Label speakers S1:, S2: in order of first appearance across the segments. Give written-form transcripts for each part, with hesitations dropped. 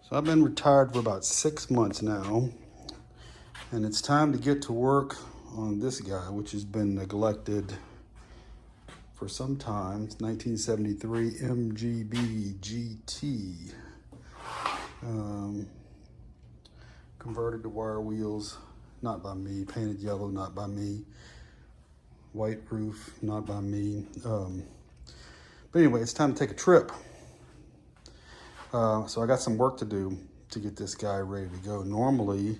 S1: So I've been retired for about 6 months now, and it's time to get to work on this guy, which has been neglected for some time. It's 1973 MGB-GT. Converted to wire wheels, not by me. Painted yellow, not by me. White roof, not by me. But anyway, it's time to take a trip. So I got some work to do to get this guy ready to go. Normally,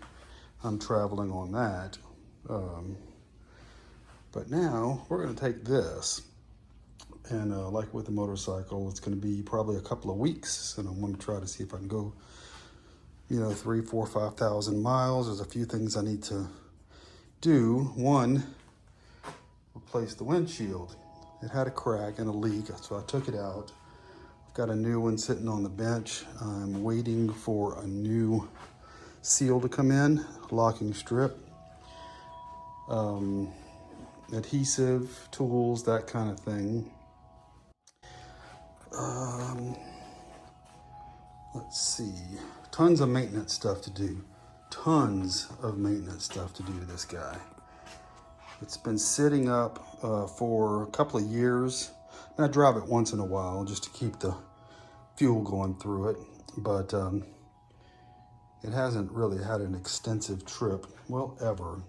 S1: I'm traveling on that. But now, we're going to take this. And like with the motorcycle, it's going to be probably a couple of weeks. And I'm going to try to see if I can go, 3, 4, 5,000 miles. There's a few things I need to do. One, replace the windshield. It had a crack and a leak, so I took it out. I've got a new one sitting on the bench. I'm waiting for a new seal to come in, locking strip, adhesive, tools, that kind of thing. Let's see, tons of maintenance stuff to do. Tons of maintenance stuff to do to this guy. It's been sitting up for a couple of years. And I drive it once in a while just to keep the fuel going through it. But it hasn't really had an extensive trip, well, ever.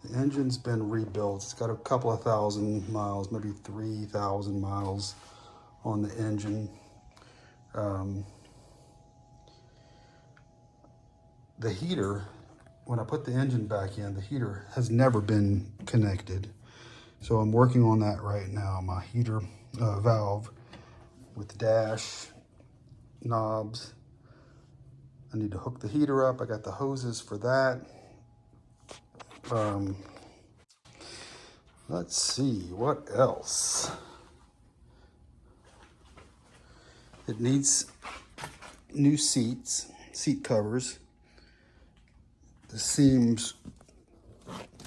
S1: The engine's been rebuilt. It's got a couple of thousand miles, maybe 3,000 miles on the engine. The heater, when I put the engine back in, the heater has never been connected. So I'm working on that right now. My heater valve with dash, knobs. I need to hook the heater up. I got the hoses for that. Let's see, what else? It needs new seats, seat covers. The seams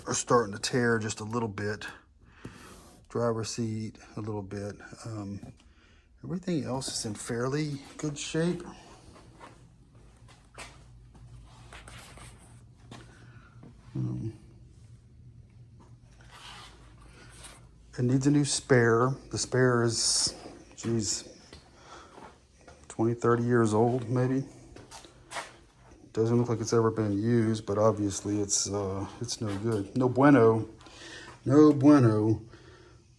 S1: are starting to tear just a little bit. Driver's seat, a little bit. Everything else is in fairly good shape. It needs a new spare. The spare is, 20, 30 years old, maybe. Doesn't look like it's ever been used, but obviously it's no good. No bueno. No bueno.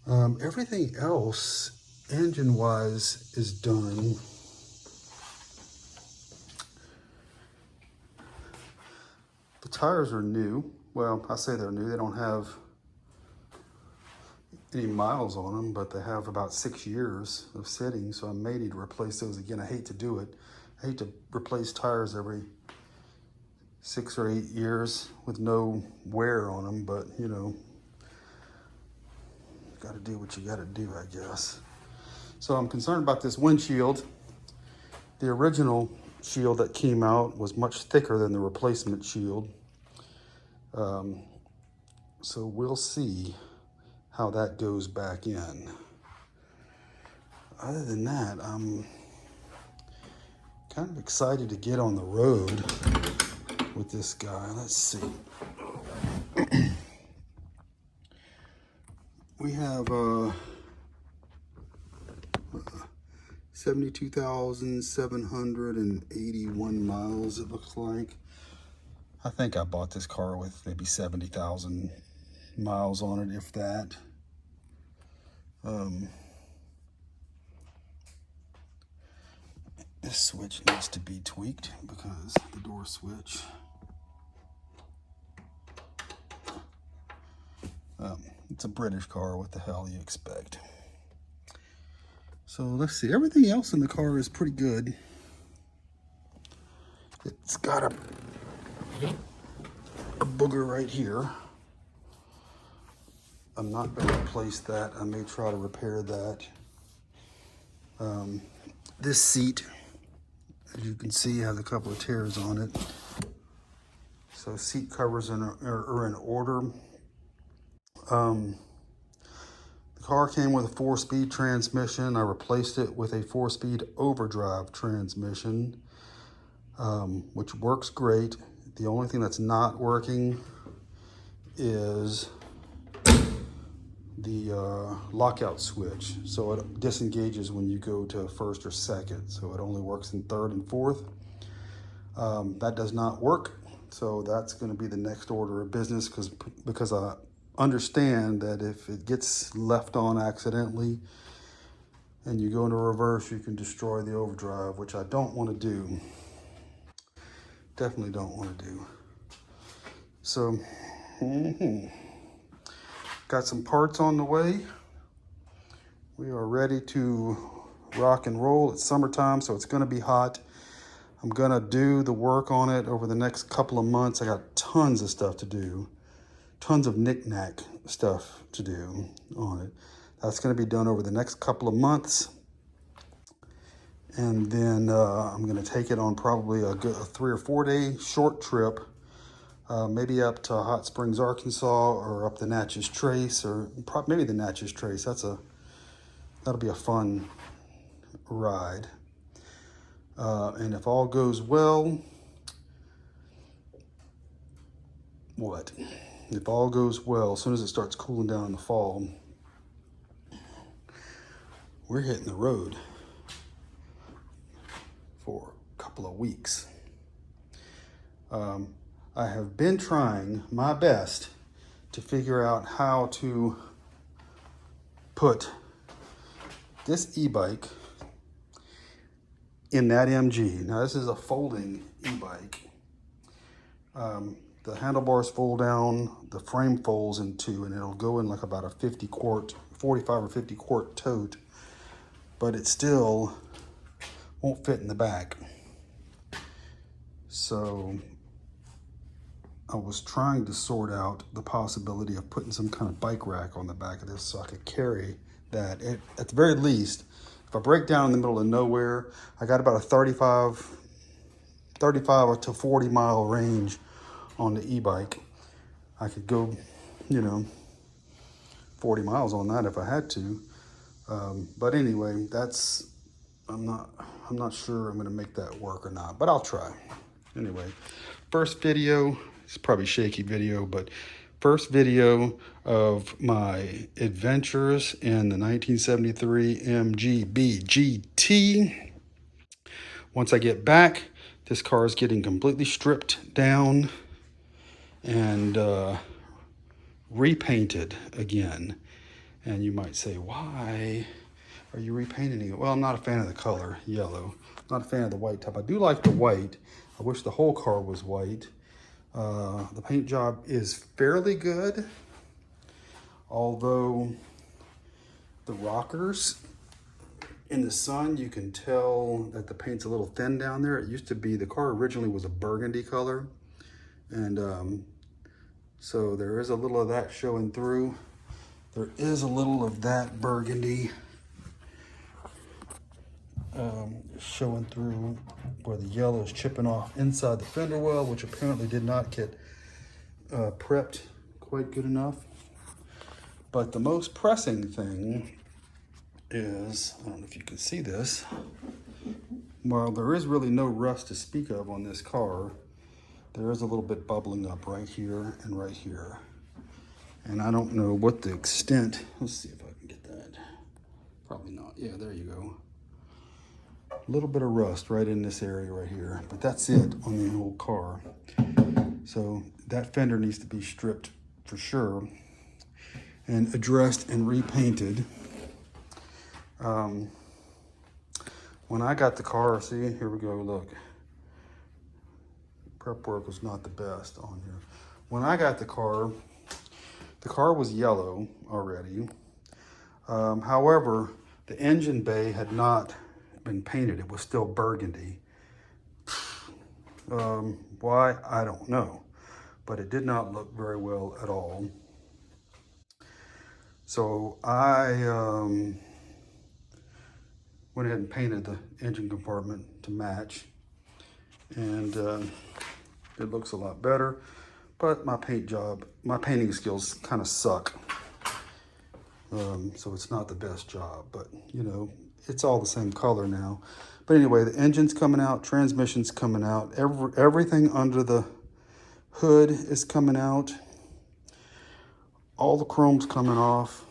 S1: Everything else, engine-wise, is done. The tires are new. Well, I say they're new. They don't have any miles on them, but they have about 6 years of sitting, so I may need to replace those again. I hate to do it. I hate to replace tires every 6 or 8 years with no wear on them, but got to do what you got to do, I guess. So I'm concerned about this windshield. The original shield that came out was much thicker than the replacement shield. So we'll see how that goes back in. Other than that, I'm kind of excited to get on the road with this guy. Let's see. We have 72,781 miles, it looks like. I think I bought this car with maybe 70,000 miles on it, if that. This switch needs to be tweaked because the door switch. It's a British car, what the hell you expect? So let's see, everything else in the car is pretty good. It's got a booger right here. I'm not going to replace that. I may try to repair that. This seat, as you can see, has a couple of tears on it. So seat covers are in order. The car came with a 4-speed transmission. I replaced it with a 4-speed overdrive transmission. which works great. The only thing that's not working is the lockout switch. So it disengages when you go to first or second. So it only works in third and fourth. That does not work. So that's going to be the next order of business because I understand that if it gets left on accidentally and you go into reverse, you can destroy the overdrive, which I don't want to do. Definitely don't want to do. So, got some parts on the way. We are ready to rock and roll. It's summertime, so it's going to be hot. I'm gonna do the work on it over the next couple of months. I got tons of stuff to do, tons of knick-knack stuff to do on it. That's gonna be done over the next couple of months. And then I'm gonna take it on probably a 3 or 4 day short trip, maybe up to Hot Springs, Arkansas, or up the Natchez Trace, or maybe the Natchez Trace. That'll be a fun ride. And if all goes well, if all goes well, as soon as it starts cooling down in the fall, we're hitting the road for a couple of weeks. I have been trying my best to figure out how to put this e-bike in that MG. Now this is a folding e-bike. The handlebars fold down, the frame folds in two, and it'll go in like about a 45 or 50 quart tote, but it still won't fit in the back. So I was trying to sort out the possibility of putting some kind of bike rack on the back of this so I could carry that. At the very least, if I break down in the middle of nowhere, I got about a 35 to 40 mile range on the e-bike. I could go, 40 miles on that if I had to. But anyway, I'm not sure I'm gonna make that work or not, but I'll try. Anyway, first video, it's probably shaky video, but first video of my adventures in the 1973 MGB-GT. Once I get back, this car is getting completely stripped down and repainted again. And you might say, why are you repainting it? Well, I'm not a fan of the color, yellow. Not a fan of the white top. I do like the white. I wish the whole car was white. The paint job is fairly good, although the rockers in the sun, you can tell that the paint's a little thin down there. It used to be, the car originally was a burgundy color, and so there is a little of that showing through. There is a little of that burgundy showing through where the yellow is chipping off inside the fender well, which apparently did not get prepped quite good enough. But the most pressing thing is, I don't know if you can see this, while there is really no rust to speak of on this car, there is a little bit bubbling up right here and right here. And I don't know what the extent, let's see if I can get that. Probably not. Yeah, there you go. A little bit of rust right in this area right here, but that's it on the whole car. So that fender needs to be stripped for sure and addressed and repainted. When I got the car, see, here we go, look. Prep work was not the best on here. When I got the car was yellow already. However, the engine bay had not been painted. It was still burgundy. Why? I don't know. But it did not look very well at all. So I went ahead and painted the engine compartment to match. And it looks a lot better. But my painting skills kind of suck. So it's not the best job, but it's all the same color now. But anyway, the engine's coming out, transmission's coming out, everything under the hood is coming out. All the chrome's coming off.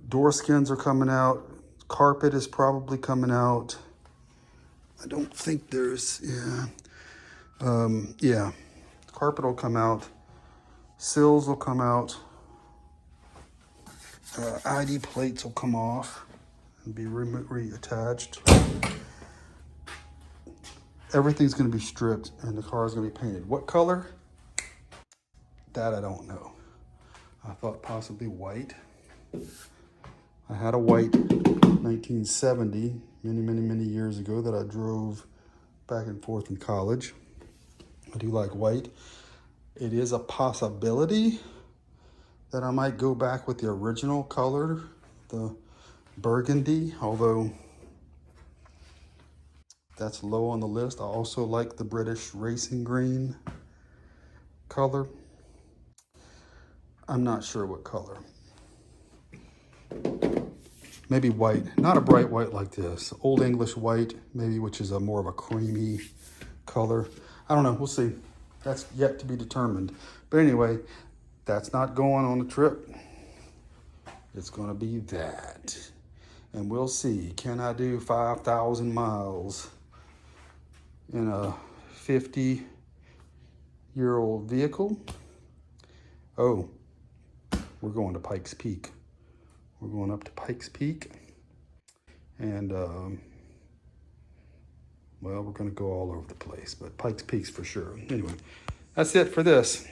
S1: Door skins are coming out. Carpet is probably coming out. I don't think there's, yeah. Carpet will come out. Sills will come out. ID plates will come off and be reattached. Everything's going to be stripped and the car is going to be painted. What color? That I don't know. I thought possibly white. I had a white 1970 many years ago that I drove back and forth in college. I do like white. It is a possibility that I might go back with the original color, the burgundy, although that's low on the list. I also like the British racing green color. I'm not sure what color. Maybe white, not a bright white like this. Old English white, maybe, which is a more of a creamy color. I don't know, we'll see. That's yet to be determined. But anyway, that's not going on the trip. It's gonna be that. And we'll see, can I do 5,000 miles in a 50-year-old vehicle? Oh, we're going to Pikes Peak. We're going up to Pikes Peak. And, well, we're gonna go all over the place, but Pikes Peak's for sure. Anyway, that's it for this.